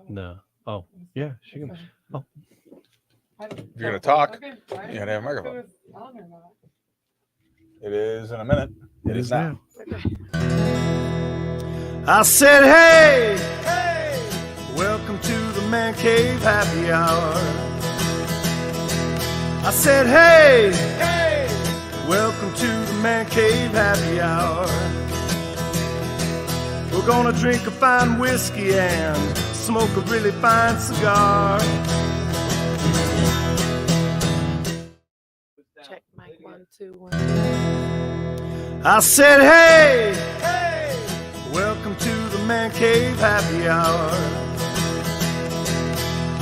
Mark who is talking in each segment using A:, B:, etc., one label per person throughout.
A: No. Oh, yeah, she can. Oh,
B: If you're going to talk, you got to have a microphone. It is in a minute. It is now.
C: I said, hey, welcome to the Man Cave Happy Hour. I said, hey, welcome to the Man Cave Happy Hour. We're gonna drink a fine whiskey and smoke a really fine cigar.
D: Check mic 1 2 1 2.
C: I said, hey, welcome to the Man Cave Happy Hour.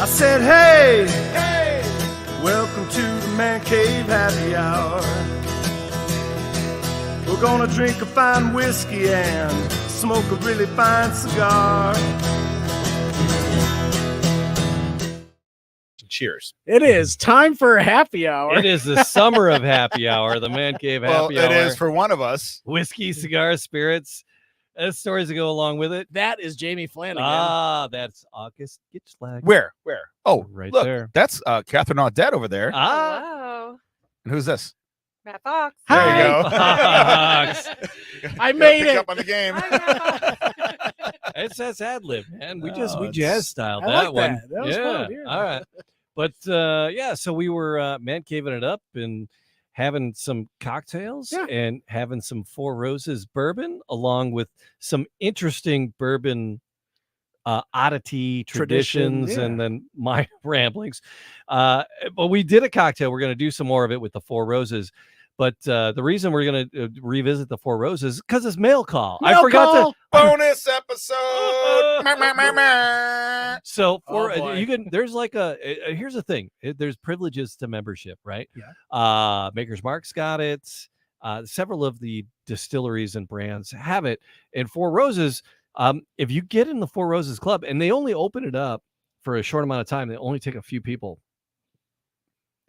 C: I said, hey, welcome to the Man Cave Happy Hour. We're gonna drink a fine whiskey and smoke a really fine cigar.
B: Cheers.
E: It is time for happy hour.
A: it is the summer of happy hour, the Man Cave Happy Hour.
B: It is for one of us.
A: Whiskey, cigars, spirits, and stories that go along with it.
E: That is Jamie Flanagan.
A: That's August Gitchlag.
B: Where? Oh,
A: Right
B: look,
A: there.
B: that's Catherine Audette over there.
D: Hello,
B: And who's this?
D: Matt Fox.
B: There
E: Hi.
B: you go.
A: Fox.
E: I made
B: Pick
E: it.
B: up on the game.
D: Hi, Matt Fox.
A: That's ad lib, man. We
B: Oh,
A: jazz styled
E: I
A: that
E: like
A: one.
E: that. That was fun, yeah.
A: All right. But so we were man caving it up and having some cocktails and having some Four Roses bourbon along with some interesting bourbon oddity traditions
E: Tradition, yeah.
A: and then my ramblings. But we did a cocktail. We're going to do some more of it with the Four Roses. But the reason we're going to revisit the Four Roses is because it's mail call. I forgot to.
B: Bonus episode. Meh, meh, meh, meh.
A: So for
E: Oh, boy.
A: you can, there's like here's the thing. There's privileges to membership, right?
E: Yeah.
A: Maker's Mark's got it. Several of the distilleries and brands have it. And Four Roses, if you get in the Four Roses Club, and they only open it up for a short amount of time, they only take a few people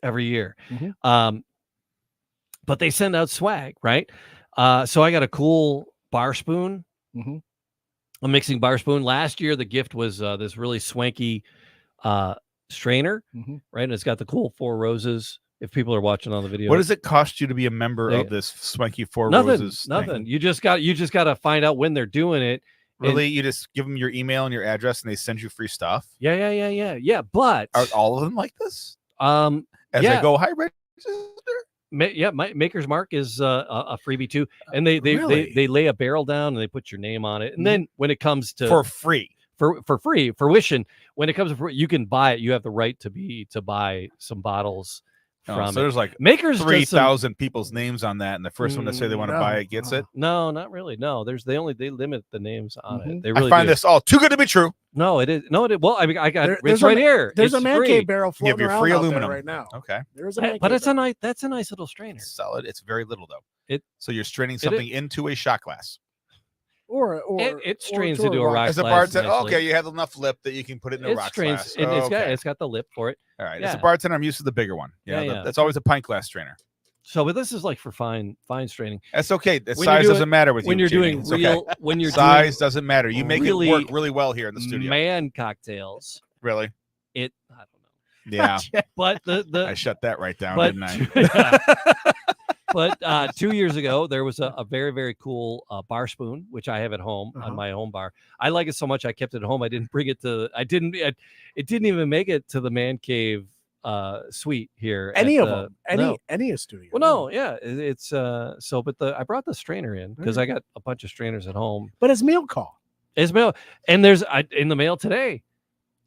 A: every year.
E: Mhm.
A: But they send out swag, right? So I got a cool bar spoon.
E: Mhm.
A: A mixing bar spoon. Last year, the gift was this really swanky strainer,
E: Mhm.
A: right? And it's got the cool Four Roses. If people are watching on the video,
B: What does it cost you to be a member
A: They-
B: of this swanky Four
A: nothing,
B: Roses thing?
A: nothing. You just got to find out when they're doing it.
B: Really? You just give them your email and your address and they send you free stuff?
A: Yeah. But
B: Are all of them like this?
A: as
B: I go, hi, register?
A: Maker's Mark is a freebie too, and they
B: Really?
A: they lay a barrel down and they put your name on it, and then when it comes to
B: For free.
A: for free fruition, when it comes to free, you can buy it. You have the right to buy some bottles from
B: So
A: it.
B: there's like
A: Maker's does some-
B: 3,000 people's names on that, and the first one to say they want to
E: no.
B: buy it gets it.
A: No, not really. No, they limit the names on it.
E: Mhm.
A: They really
B: I find
A: do.
B: this all too good to be true.
A: No, it is. No, it. Well, I mean, I got
E: There-
A: it's
E: there's a
A: right
E: ma-
A: here.
E: There's
A: It's
E: a man
A: free.
E: cave barrel
B: You have
E: floating
B: your
E: around
B: free
E: out there
B: aluminum.
E: right now.
B: Okay.
E: There's a
A: Hey,
E: man
A: but
E: cave
A: it's a nice. That's a nice little strainer.
B: Solid. It's very little though.
A: It-
B: So you're straining something into a shot glass.
E: or
A: It strains
E: to
A: into a rock
B: As a
A: glass
B: bartender,
A: nicely.
B: okay, you have enough lip that you can put it in a
A: It
B: rock
A: strains.
B: glass.
A: And it's got the lip for it.
B: All right. As a
A: yeah.
B: bartender, I'm used to the bigger one.
A: Yeah.
B: That's always a pint glass strainer.
A: So, but this is like for fine straining.
B: That's okay. The
A: When
B: size
A: you're
B: doesn't matter with you.
A: When you're
B: Jamie.
A: doing
B: It's
A: real,
B: okay.
A: when you're
B: Size doesn't matter. You make
A: really
B: it work really well here in the
A: doing
B: studio.
A: man cocktails,
B: Really?
A: I don't know.
B: Yeah.
A: But the
B: I shut that right down,
A: but
B: didn't I?
A: but 2 years ago there was a very, very cool bar spoon which I have at home
E: Uh-huh.
A: on my home bar. I like it so much I kept it at home. I didn't bring it to. It didn't even make it to the man cave suite here.
E: Any
A: at
E: of
A: the-
E: them.
A: no.
E: Any studio.
A: Well, no, yeah, it's so. But I brought the strainer in because I got a bunch of strainers at home.
E: But it's meal call.
A: It's mail, and there's in the mail today.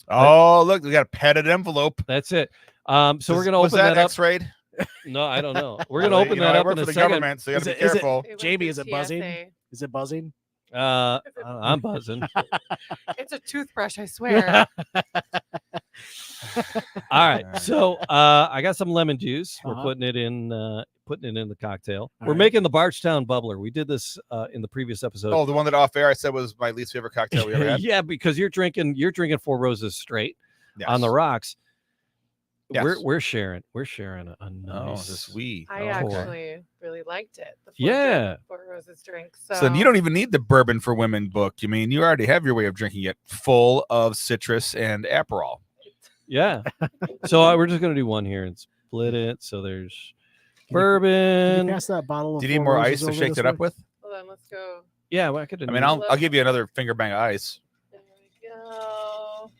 B: Oh, look, we got a padded envelope.
A: That's it. So we're gonna
B: Was
A: open that up.
B: X-rayed?
A: No, I don't know. We're gonna
B: Well,
A: open
B: you know,
A: that
B: I
A: up
B: work
A: in
B: for
A: a
B: the
A: second.
B: government, so you got to be
E: Is it-
B: careful.
D: It went
E: Jamie,
D: through
E: is it buzzing?
D: TSA.
E: Is it buzzing?
A: I'm buzzing.
D: It's a toothbrush, I swear.
A: All right, so I got some lemon juice. We're
E: Uh-huh.
A: putting it in the cocktail.
E: All
A: We're
E: right.
A: making the Bargetown bubbler. We did this in the previous episode.
B: Oh, the one that off air I said was my least favorite cocktail we ever had.
A: Yeah, because you're drinking Four Roses straight
B: Yes.
A: on the rocks.
B: Yes.
A: we're sharing a
B: Oh,
A: nice.
B: this we.
D: I
B: Oh,
D: actually really liked it. The
A: Yeah.
D: Four Roses drink.
B: So then you don't even need the bourbon for women book. You mean you already have your way of drinking it, full of citrus and Aperol.
A: Yeah. So we're just gonna do one here and split it. So there's
E: Can
A: bourbon.
E: you pass that bottle of
B: Do you need
E: Four
B: more
E: Roses
B: ice to
E: over
B: shake
E: this
B: that up
E: way?
B: with?
D: Hold on, let's go.
A: Yeah, well, I could.
B: I mean, I'll give you another finger bang of ice.
D: There we go.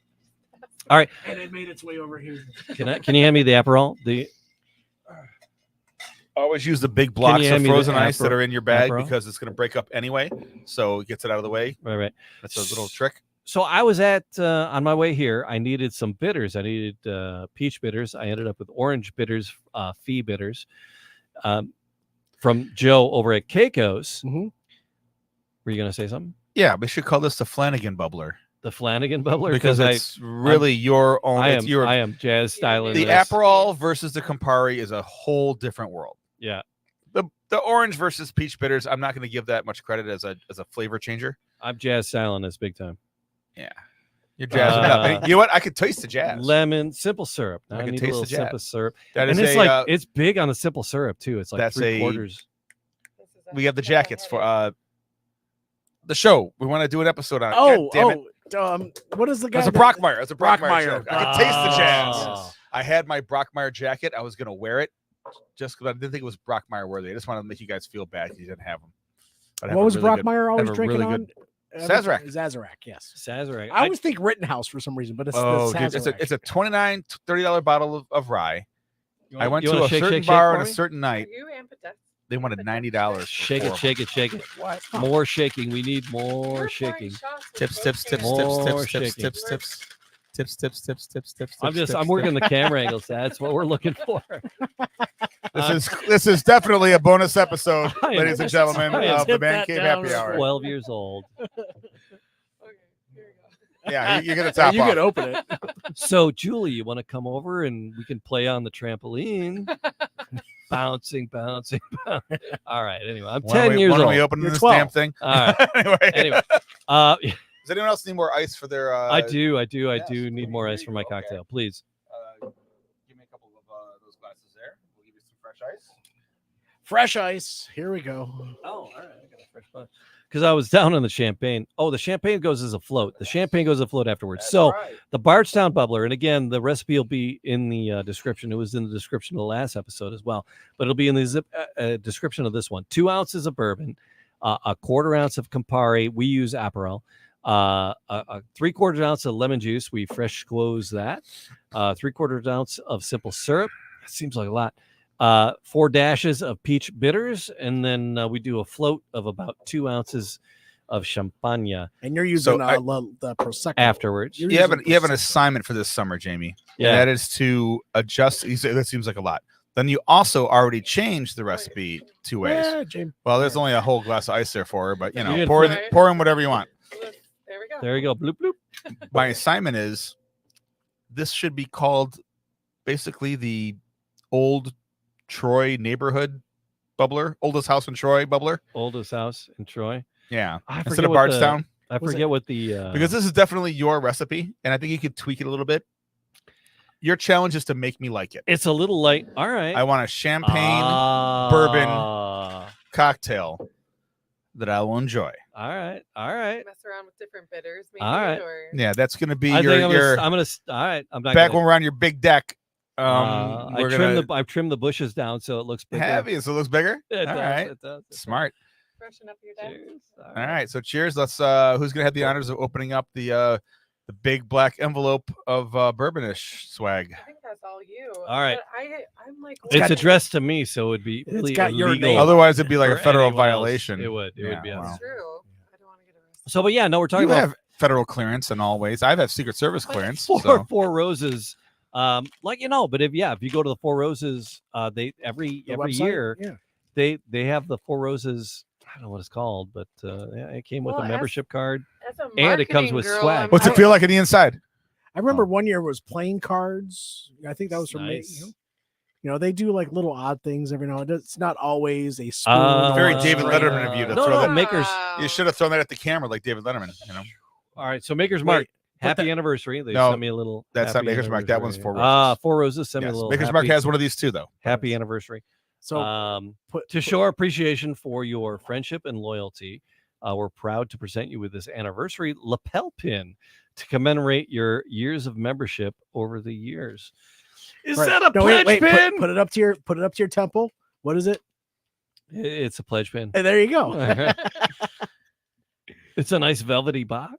A: All right.
E: And it made its way over here.
A: Can you hand me the Aperol? The
B: Always use the big blocks
A: you
B: of
A: hand me the
B: frozen ice that
A: Aperol-
B: are in your bag
A: Aperol?
B: because it's going to break up anyway. So it gets it out of the way.
A: right.
B: That's a little trick.
A: So I was at on my way here. I needed some bitters. I needed peach bitters. I ended up with orange bitters, fee bitters, from Joe over at Keiko's.
E: Mhm.
A: Were you gonna say something?
B: Yeah, we should call this the Flanagan bubbler
A: The Flanagan bubbler
B: because it's really your own.
A: I
B: it's your,
A: am jazz styling
B: the
A: this.
B: Aperol versus the Campari is a whole different world.
A: Yeah,
B: The orange versus peach bitters, I'm not going to give that much credit as a flavor changer.
A: I'm jazz styling this big time.
B: Yeah, you're jazzing it up. Hey, you know what? I could taste the jazz.
A: Lemon, simple syrup. Now
B: I
A: I
B: can
A: need a
B: taste
A: little
B: the jazz.
A: simple syrup,
B: That
A: and
B: is
A: it's
B: a,
A: like it's big on the simple syrup too. It's like
B: that's
A: 3/4.
D: This is
B: we have the
D: a
B: jackets for
D: headache.
B: the show. We want to do an episode on it. God damn it.
E: What is the guy?
B: It's a
E: that-
B: Brockmeyer. It's a Brockmeyer.
E: Brockmeyer.
B: Joke. I can taste the jazz.
A: Oh.
B: I had my Brockmeyer jacket. I was going to wear it just because I didn't think it was Brockmeyer worthy. I just wanted to make you guys feel bad because you didn't have them. But I have
E: What
B: a
E: was
B: really good-
E: Brockmeyer always
B: have a
E: drinking
B: really
E: on?
B: Sazerac.
E: Sazerac, yes.
A: Sazerac.
E: I always think Rittenhouse for some reason, but it's
B: Oh,
E: the
B: dude,
E: Sazerac.
B: it's a $29, $30 bottle of rye. I went
A: you
B: to
A: wanna
B: a
A: shake,
B: certain
A: shake, shake
B: bar
A: for
B: on a
A: me?
B: certain
D: Are
B: night.
D: you ambidextrous?
B: They wanted $90.
A: Shake it, shake it, shake it.
B: What?
A: More shaking. We need more
D: You're pouring
A: shaking.
D: shots with
B: Tips,
D: both
B: tips, tips,
D: hands.
B: tips,
A: More
B: tips, tips,
A: shaking.
B: tips, tips, tips, tips, tips, tips, tips.
A: I'm
B: tips,
A: working the camera angles. That's what we're looking for.
B: This is definitely a bonus episode,
A: I am
B: ladies and
A: just-
B: gentlemen,
A: I am
B: of the
E: tip
B: Man
E: that
B: Cave
E: down
B: Happy Hour.
A: 12 years old.
D: Okay, here we go.
B: Yeah, you're gonna
E: Yeah,
B: top
E: you
B: off.
E: could open it.
A: So, Julie, you want to come over and we can play on the trampoline? bouncing. All right. Anyway, I'm 10 years
B: Why don't
A: old.
B: we open
E: You're
B: this
E: 12.
B: damn thing?
A: All right.
B: Anyway,
A: Anyway,
B: does anyone else need more ice for their?
A: I do
B: yes,
A: need more ice
B: here
A: for
B: you
A: my
B: go. Okay.
A: cocktail, please.
B: Give me a couple of those glasses there. We'll give you some fresh ice.
E: Fresh ice. Here we go.
A: Oh, all right. I got a fresh bottle. Because I was down on the champagne. Oh, the champagne goes as a float. The champagne goes afloat afterwards. So the Bardstown Bubbler, and again, the recipe will be in the description. It was in the description of the last episode as well, but it'll be in the description of this one. 2 ounces of bourbon, a 1/4 ounce of Campari. We use Aperol. A 3/4 ounce of lemon juice. We fresh squoze that. 3/4 ounce of simple syrup. That seems like a lot. 4 dashes of peach bitters, and then we do a float of about 2 ounces of champagne
E: And you're using
B: So
E: the Prosecco.
A: afterwards.
E: You're
B: You have
E: using
B: an
E: Prosecco.
B: assignment for this summer, Jamie.
A: Yeah.
B: And that is to adjust. You say that seems like a lot. Then you also already changed the recipe 2 ways.
E: Yeah, James.
B: Well, there's only a whole glass of ice there for her, but you
A: You
B: know,
A: can
B: pour in whatever you want.
D: There we go.
A: There you go. Bloop bloop.
B: My assignment is this should be called basically the old Troy neighborhood bubbler, oldest house in Troy bubbler.
A: Oldest house in Troy.
B: Yeah.
A: I
B: Instead
A: forget
B: of
A: what the-
B: Bardstown.
A: I
E: Was it-
A: forget what the
B: Because this is definitely your recipe, and I think you could tweak it a little bit. Your challenge is to make me like it.
A: it's a little light. All right.
B: I want a champagne bourbon cocktail that I will enjoy.
A: All right. All right.
D: Mess around with different bitters, maybe.
A: All right.
D: Or...
B: Yeah, that's going to be
A: I
B: your.
A: think I'm gonna. All right. I'm not
B: back
A: gonna,
B: when we're on your big deck.
A: I've trimmed the bushes down so it looks bigger.
B: Have you? So it looks bigger.
A: It
B: All
A: does,
B: right.
A: it does, it does.
B: Smart.
D: Freshen up your deck.
A: Cheers.
B: All right. So cheers. Let's. Who's gonna have the honors of opening up the big black envelope of bourbonish swag?
D: I think that's all you.
A: All right.
D: But I'm like,
A: It's
E: got-
A: addressed to me, so it'd be
E: It's
A: really
E: got your
A: illegal
E: name.
B: Otherwise, it'd be like a
A: for
B: federal
A: anyone else.
B: violation.
A: It would. It
B: Yeah,
A: would be.
B: wow.
D: It's true. I don't want to get arrested.
A: So, but yeah, no, we're talking
B: You
A: about
B: have federal clearance in all ways. I have Secret Service clearance.
A: Four
B: So.
A: Four Roses. But if you go to the Four Roses, they every
E: The
A: every
E: website?
A: year
E: Yeah.
A: they have the Four Roses. I don't know what it's called, but yeah, it came with
D: Well,
A: a membership card.
D: As a
A: And it comes
D: marketing
A: with
D: girl,
A: swag.
D: I'm
B: What's it
D: like-
B: feel like on the inside?
E: I remember one year was playing cards. I think that was from
A: Nice.
E: they do like little odd things every now and then. It's not always a spoon.
A: Oh,
E: or
B: Very
E: a
B: David
E: string.
B: Letterman of you to
A: No,
B: throw
A: no,
B: that.
A: Makers.
B: You should have thrown that at the camera like David Letterman.
A: All right, so Maker's Mark happy anniversary. They
B: No,
A: sent me a little.
B: that's not
A: happy
B: Maker's Mark. That one's
A: anniversary.
B: Four Roses.
A: Four Roses sent me a
B: Yes.
A: little.
B: Maker's
A: happy,
B: Mark has one of these too, though.
A: happy anniversary.
E: So
A: To show our appreciation for your friendship and loyalty, we're proud to present you with this anniversary lapel pin to commemorate your years of membership over the years. Is
E: right.
A: that a
E: No,
A: pledge
E: wait,
A: pin?
E: Put it up to your temple. What is it?
A: It's a pledge pin.
E: And there you go.
A: It's a nice velvety box.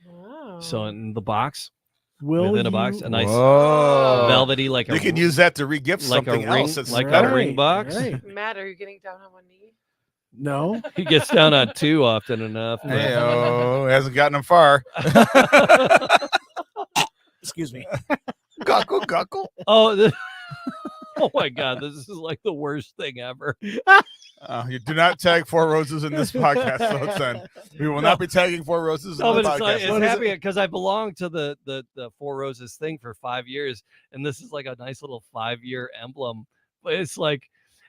D: Wow.
A: So in the box,
E: Will
A: within a
E: you-
A: box, a nice
B: Whoa.
A: velvety, like
B: You
A: a
B: can use that to re-gift
A: like a
B: something
A: ring-
B: else. It's
A: like a
B: better.
A: ring box.
E: Right.
D: Matt, are you getting down on one knee?
E: No.
A: He gets down on 2 often enough. but-
B: Hey-o, hasn't gotten him far.
E: Excuse me.
B: Guckle, guckle.
A: Oh, oh my God, this is like the worst thing ever.
B: You do not tag Four Roses in this podcast, folks. Then we will not be tagging Four Roses in
A: No,
B: the
A: but
B: podcast.
A: it's happy because I belonged to the Four Roses thing for 5 years, and this is like a nice little 5-year emblem. But it's like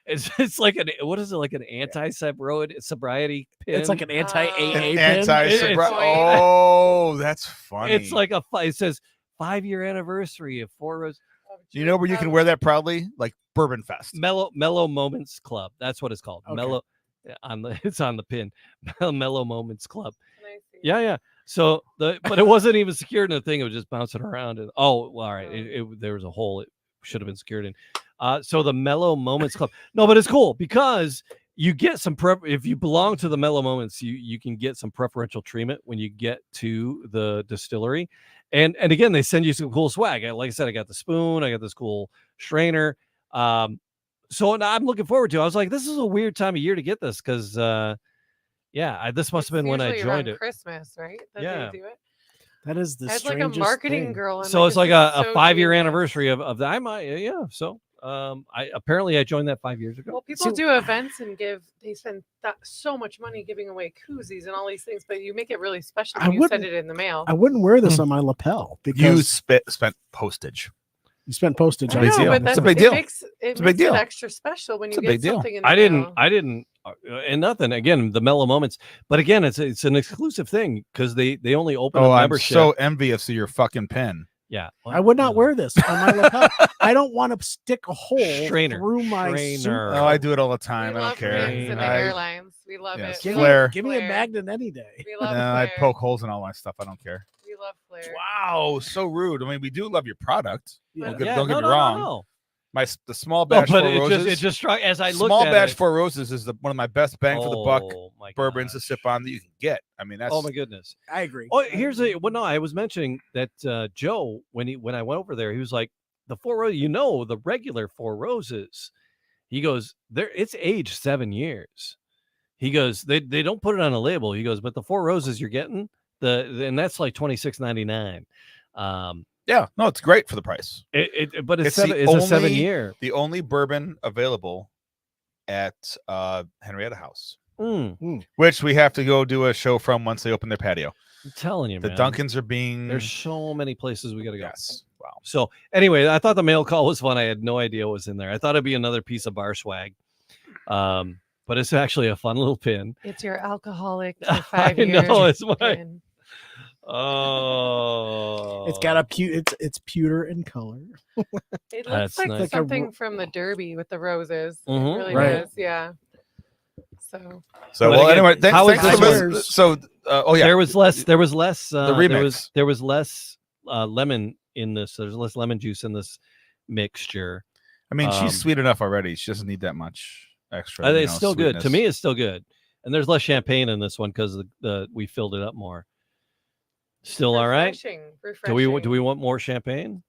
A: it's like an what is it, like an anti-sobriety pin?
E: It's like an anti-AA
B: An
E: pin.
B: anti-sobri-
D: It's-
B: Oh, that's funny.
A: It's like it says 5-year anniversary of Four Roses.
B: you know where you can wear that proudly, like Bourbon Fest.
A: Mellow Moments Club. That's what it's called.
E: Okay.
A: Mellow it's on the pin. Mellow Moments Club.
D: Can I see?
A: Yeah. So but it wasn't even secured in the thing. It was just bouncing around. And well, all right. There was a hole. It should have been secured in. So the Mellow Moments Club. No, but it's cool because you get some if you belong to the Mellow Moments, you can get some preferential treatment when you get to the distillery. And again, they send you some cool swag. Like I said, I got the spoon. I got this cool strainer. So I'm looking forward to it. I was like, this is a weird time of year to get this because, this must have been when I
D: usually
A: joined
D: around
A: it.
D: Christmas, right? That
A: Yeah.
D: they do it.
E: That is the
D: As like a
E: strangest
D: marketing
E: thing.
D: girl. I'm
A: So it's like
D: this
A: a
D: is so
A: 5-year
D: genius.
A: anniversary of that. I might, yeah. So I joined that 5 years ago.
D: Well, people do events and they spend so much money giving away koozies and all these things, but you make it really special
E: I
D: when you send
E: wouldn't-
D: it in the mail.
E: I wouldn't wear this on my lapel
B: You
E: because
B: spent postage.
E: you spent postage
D: I
E: on
B: big
D: know,
B: deal.
D: but
B: It's
D: that's
B: a big
D: it
B: deal.
D: makes
B: It's a big deal.
D: it extra special when
B: It's
D: you
B: a
D: get
B: big deal.
D: something in the
A: I
D: mail.
A: didn't, and nothing. Again, the Mellow Moments, but again, it's an exclusive thing because they only open
B: Oh,
A: a
B: I'm
A: membership.
B: so envious of your fucking pen.
A: Yeah,
E: I would not wear this on my lapel. I don't want to stick a hole
A: Strainer.
E: through my suit.
A: Strainer.
B: Oh, I do it all the
D: We
B: time. I don't
D: love
B: care.
D: pins in the
B: I,
D: airlines. We love
B: Yes.
D: it.
E: Give
D: We
B: Flair.
D: love
E: me, give me a
D: Flair.
E: magnet any day.
D: We love
B: I
D: Flair.
B: poke holes in all my stuff. I don't care.
D: We love Flair.
B: Wow, so rude. I mean, we do love your product.
E: Yeah.
B: Don't get me
A: no,
B: wrong.
A: No.
B: The small
A: No,
B: batch
A: but
B: Four
A: it
B: Roses.
A: just struck as I looked
B: small
A: at
B: batch
A: it.
B: Four Roses is one of my best bang for the buck
A: Oh, my
B: bourbons to
A: gosh.
B: sip on that you can get. I mean, that's
A: Oh my goodness.
E: I agree.
A: Oh, here's no. I was mentioning that Joe, when I went over there, he was like, the Four Roses, the regular Four Roses. He goes, it's aged 7 years. He goes, they don't put it on a label. He goes, but the Four Roses you're getting, and that's like $26.99.
B: yeah, no, it's great for the price.
A: But it's
B: It's the
A: a 7
B: only-
A: year.
B: The only bourbon available at Henrietta House, which we have to go do a show from once they open their patio.
A: I'm telling you,
B: The
A: man.
B: Duncans are being
A: There's so many places we got to go.
B: yes. Wow.
A: So anyway, I thought the mail call was fun. I had no idea what was in there. I thought it'd be another piece of bar swag. But it's actually a fun little pin.
D: It's your alcoholic for 5
A: I
D: years.
A: know, it's my-
D: pin.
A: Oh,
E: It's got it's pewter in color.
D: It
A: That's
D: looks like
A: nice.
E: Like a
D: something from the Derby with the roses.
A: Mhm.
D: It really
E: Right.
D: does. Yeah. So
B: So
A: But
B: well,
A: again,
B: anyway,
A: how
B: thanks
A: is
B: for
A: this
B: listening.
E: yours?
B: So, oh yeah,
A: There was less. There was less.
B: remix.
A: There was less lemon in this. There's less lemon juice in this mixture.
B: I mean,
A: um,
B: she's sweet enough already. She doesn't need that much extra.
A: It's still good to me. It's still good, and there's less champagne in this one because we filled it up more. Still all right.
D: refreshing.
A: Do we want more champagne?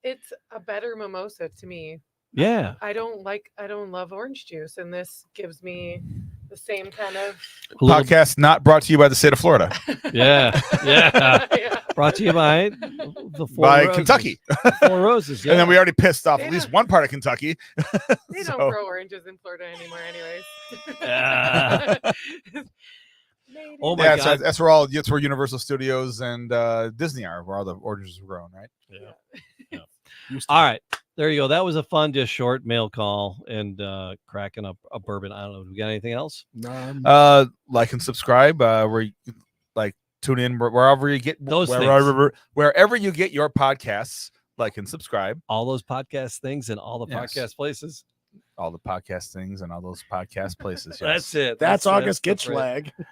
D: It's a better mimosa to me.
A: Yeah.
D: I don't love orange juice, and this gives me the same kind of.
A: A little-
B: Podcast not brought to you by the state of Florida,
A: Yeah. Yeah.
D: Yeah.
A: Brought to you by the Four
B: by
A: Roses.
B: Kentucky,
A: Four Roses. Yeah.
B: and then we already pissed off at
D: Yeah.
B: least one part of Kentucky.
D: They
B: So-
D: don't grow oranges in Florida anymore, anyways.
A: Ah.
D: Maybe.
A: Oh my
B: Yeah,
A: God.
B: that's where Universal Studios and Disney are, where all the oranges are grown, right?
A: All right. There you go. That was a fun, just short mail call and cracking up a bourbon. I don't know. Do we got anything else?
E: None.
B: Like and subscribe. We're like Tune in wherever you get
A: Those
B: wherever you get your podcasts. Like and subscribe.
A: All those podcast things and all the
B: Yes.
A: podcast places.
B: All the podcast things and all those podcast places. Yes.
A: That's it.
E: That's August
A: that's right.
E: Gitchlag.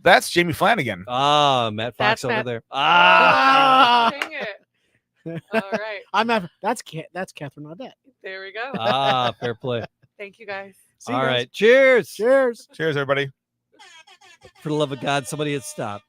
B: That's Jamie Flanagan.
A: Matt Fox
D: That's
A: over
D: Matt.
A: there.
D: Dang it. All right.
E: That's Catherine Audette.
D: There we go.
A: Fair play.
D: Thank you guys.
E: See you
A: All
E: guys.
A: right. Cheers.
E: Cheers.
B: Cheers, everybody.
A: For the love of God, somebody hit stop.